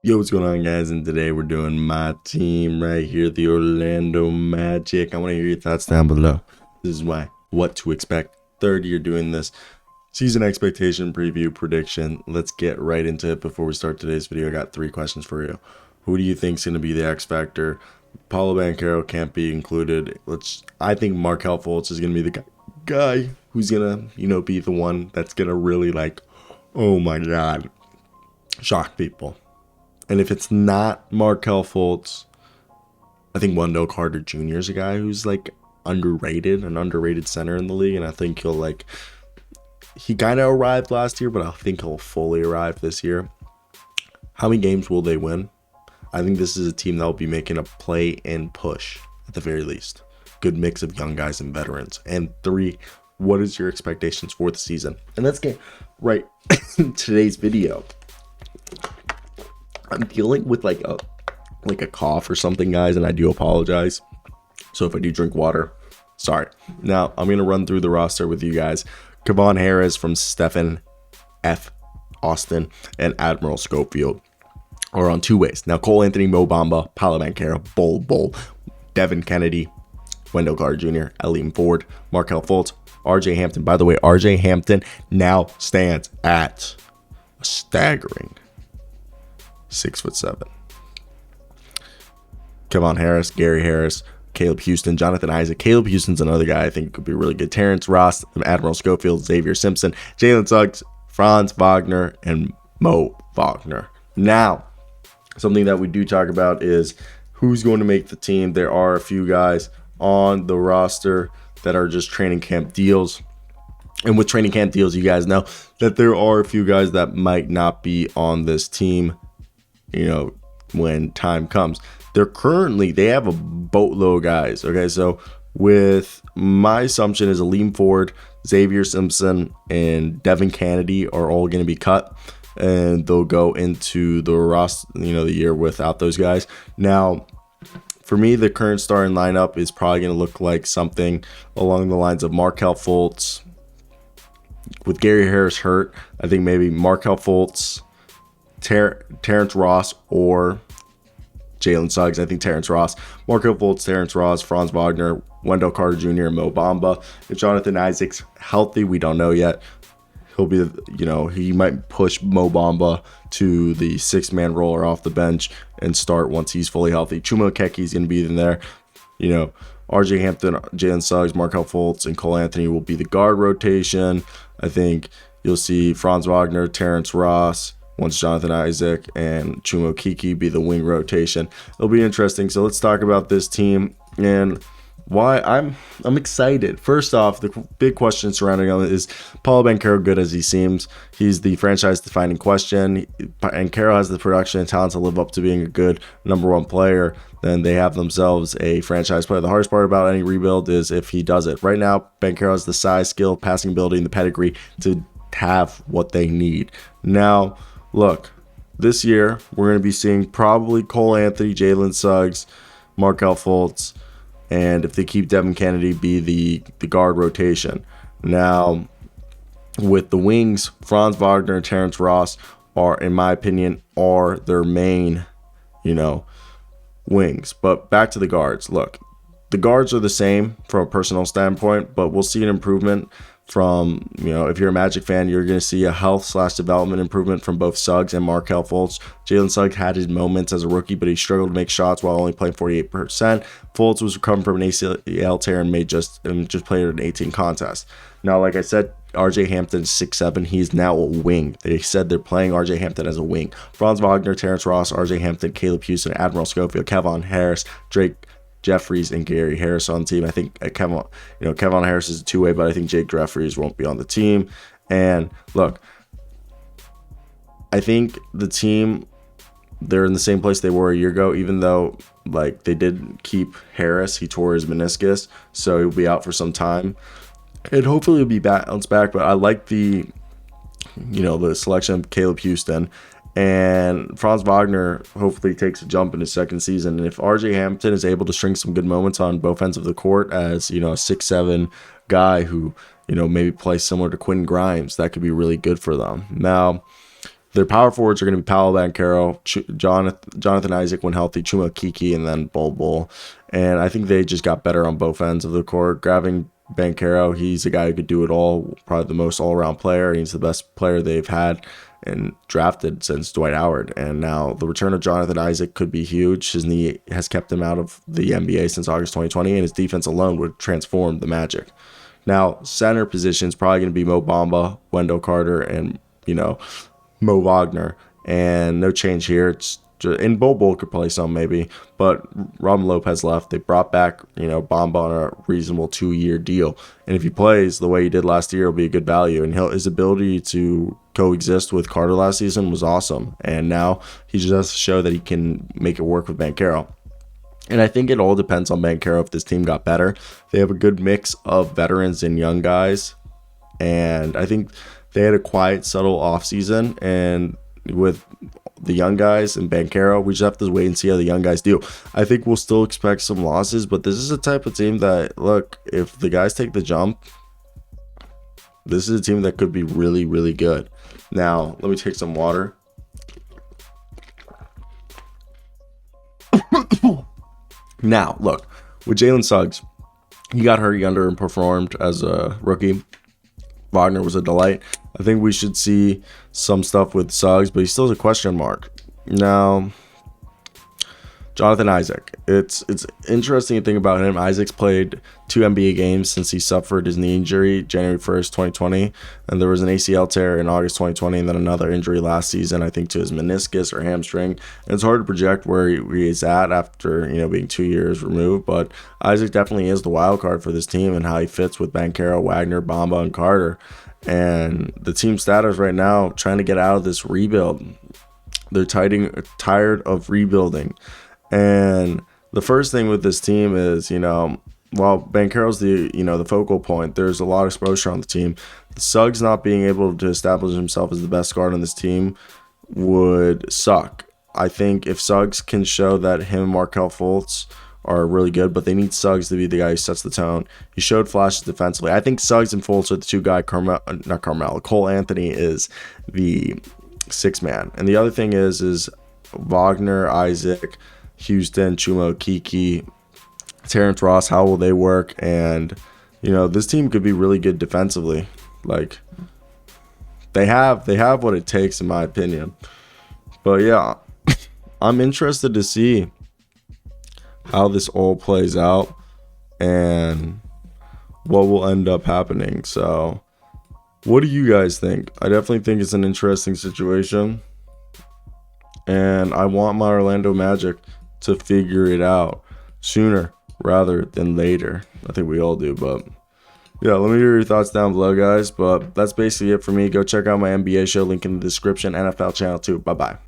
Yo, what's going on, guys? And today we're doing my team right here, the Orlando Magic. I want to hear your thoughts down below. This is why, what to expect. Third year doing this season expectation preview prediction. Let's get right into it. Before we start today's video, I got 3 questions for you. Who do you think is going to be the X factor? Paolo Banchero can't be included. I think Markelle Fultz is going to be the guy who's going to, be the one that's going to really oh my God, shock people. And if it's not Markelle Fultz, I think Wendell Carter Jr. is a guy who's underrated, an underrated center in the league. And I think he kind of arrived last year, but I think he'll fully arrive this year. How many games will they win? I think this is a team that will be making a play and push at the very least. Good mix of young guys and veterans. And 3, what is your expectations for the season? And let's get right in today's video. I'm dealing with like a cough or something, guys, and I do apologize. So if I do drink water, sorry. Now I'm gonna run through the roster with you guys. Kevon Harris from Stephen F. Austin and Admiral Schofield are on 2 ways. Now Cole Anthony, Mo Bamba, Paolo Banchero, Bull, Devin Kennedy, Wendell Carter Jr., Eliam Ford, Markelle Fultz, RJ Hampton. By the way, RJ Hampton now stands at a staggering 6'7". Kevon Harris, Gary Harris, Caleb Houston, Jonathan Isaac. Caleb Houston's another guy I think could be really good. Terrence Ross, Admiral Schofield, Xavier Simpson, Jalen Suggs, Franz Wagner, and Mo Wagner. Now, something that we do talk about is who's going to make the team. There are a few guys on the roster that are just training camp deals. And with training camp deals, you guys know that there are a few guys that might not be on this team, when time comes. They have a boatload of guys. Okay, so with my assumption is Eliam Ford, Xavier Simpson, and Devin Kennedy are all going to be cut, and they'll go into the roster, the year without those guys. Now, for me, the current starting lineup is probably going to look like something along the lines of Markelle Fultz. With Gary Harris hurt, I think maybe Markelle Fultz, Terrence Ross, or Jalen Suggs. I think Terrence Ross, Markelle Fultz, Terrence Ross, Franz Wagner, Wendell Carter Jr., and Mo Bamba. If Jonathan Isaac's healthy, we don't know yet. He'll be, he might push Mo Bamba to the 6-man roller off the bench and start once he's fully healthy. Chuma Okeke's going to be in there. RJ Hampton, Jalen Suggs, Markelle Fultz, and Cole Anthony will be the guard rotation. I think you'll see Franz Wagner, Terrence Ross, once Jonathan Isaac and Chuma Okeke be the wing rotation. It'll be interesting. So let's talk about this team and why I'm excited. First off, the big question surrounding him is Paolo Banchero good as he seems? He's the franchise-defining question. Banchero has the production and talent to live up to being a good number 1 player. Then they have themselves a franchise player. The hardest part about any rebuild is if he does it. Right now, Banchero has the size, skill, passing ability, and the pedigree to have what they need. Now, look, this year we're going to be seeing probably Cole Anthony, Jalen Suggs, Markelle Fultz, and if they keep Devin Kennedy, be the guard rotation. Now, with the wings, Franz Wagner and Terrence Ross are, in my opinion, are their main, wings. But back to the guards. Look, the guards are the same from a personal standpoint, but we'll see an improvement from, if you're a Magic fan, you're going to see a health/development improvement from both Suggs and Markelle Fultz. Jalen Suggs had his moments as a rookie, but he struggled to make shots while only playing 48%. Fultz was recovering from an ACL tear and just played an 18 contest. Now, like I said, RJ Hampton 6'7". He's now a wing. They said they're playing RJ Hampton as a wing. Franz Wagner, Terrence Ross, RJ Hampton, Caleb Houston, Admiral Schofield, Kevon Harris, Drake Jeffries, and Gary Harris on the team. I think Kevon Harris is a 2-way, but I think Jake Jeffries won't be on the team. And look, I think the team, they're in the same place they were a year ago, even though they did keep Harris. He tore his meniscus, so he'll be out for some time. And hopefully he'll be bounced back. But I like the selection of Caleb Houston. And Franz Wagner hopefully takes a jump in his second season. And if RJ Hampton is able to string some good moments on both ends of the court as, a 6'7" guy who, maybe plays similar to Quentin Grimes, that could be really good for them. Now, Their power forwards are going to be Paolo Banchero, Jonathan Isaac when healthy, Chuma Kiki, and then Bol. And I think they just got better on both ends of the court. Grabbing Banchero, he's a guy who could do it all, probably the most all-around player. He's the best player they've had and drafted since Dwight Howard. And now the return of Jonathan Isaac could be huge. His knee has kept him out of the NBA since August 2020, and his defense alone would transform the Magic. Now, center position is probably going to be Mo Bamba, Wendell Carter, and, Mo Wagner. And no change here. It's just, and Bol could play some maybe, but Robin Lopez left. They brought back, Bamba on a reasonable 2-year deal. And if he plays the way he did last year, it'll be a good value. And his ability to coexist with Carter last season was awesome. And now he just has to show that he can make it work with Banchero. And I think it all depends on Banchero if this team got better. They have a good mix of veterans and young guys. And I think they had a quiet, subtle offseason. And with the young guys and Banchero, we just have to wait and see how the young guys do. I think we'll still expect some losses, but this is a type of team that, look, if the guys take the jump, this is a team that could be really, really good. Now, let me take some water. Now, look, with Jalen Suggs, he got hurt, he underperformed as a rookie. Wagner was a delight. I think we should see some stuff with Suggs, but he still has a question mark. Now, Jonathan Isaac. It's interesting to think about him. Isaac's played 2 NBA games since he suffered his knee injury January 1st, 2020. And there was an ACL tear in August 2020 and then another injury last season, I think to his meniscus or hamstring. And it's hard to project where he is at after, being 2 years removed. But Isaac definitely is the wild card for this team and how he fits with Banchero, Wagner, Bamba, and Carter. And the team status right now, trying to get out of this rebuild. They're tired of rebuilding. And the first thing with this team is, while Banchero's the focal point, there's a lot of exposure on the team. Suggs not being able to establish himself as the best guard on this team would suck. I think if Suggs can show that him and Markelle Fultz are really good, but they need Suggs to be the guy who sets the tone. He showed flashes defensively. I think Suggs and Fultz are the two guys. Cole Anthony is the 6th man. And the other thing is Wagner, Isaac, Houston, Chuma, Kiki, Terrence Ross, how will they work? And, this team could be really good defensively. Like, they have what it takes, in my opinion. But, yeah, I'm interested to see how this all plays out and what will end up happening. So, what do you guys think? I definitely think it's an interesting situation. And I want my Orlando Magic to figure it out sooner rather than later. I think we all do, but yeah, let me hear your thoughts down below, guys. But that's basically it for me. Go check out my NBA show, link in the description, NFL channel too. Bye-bye.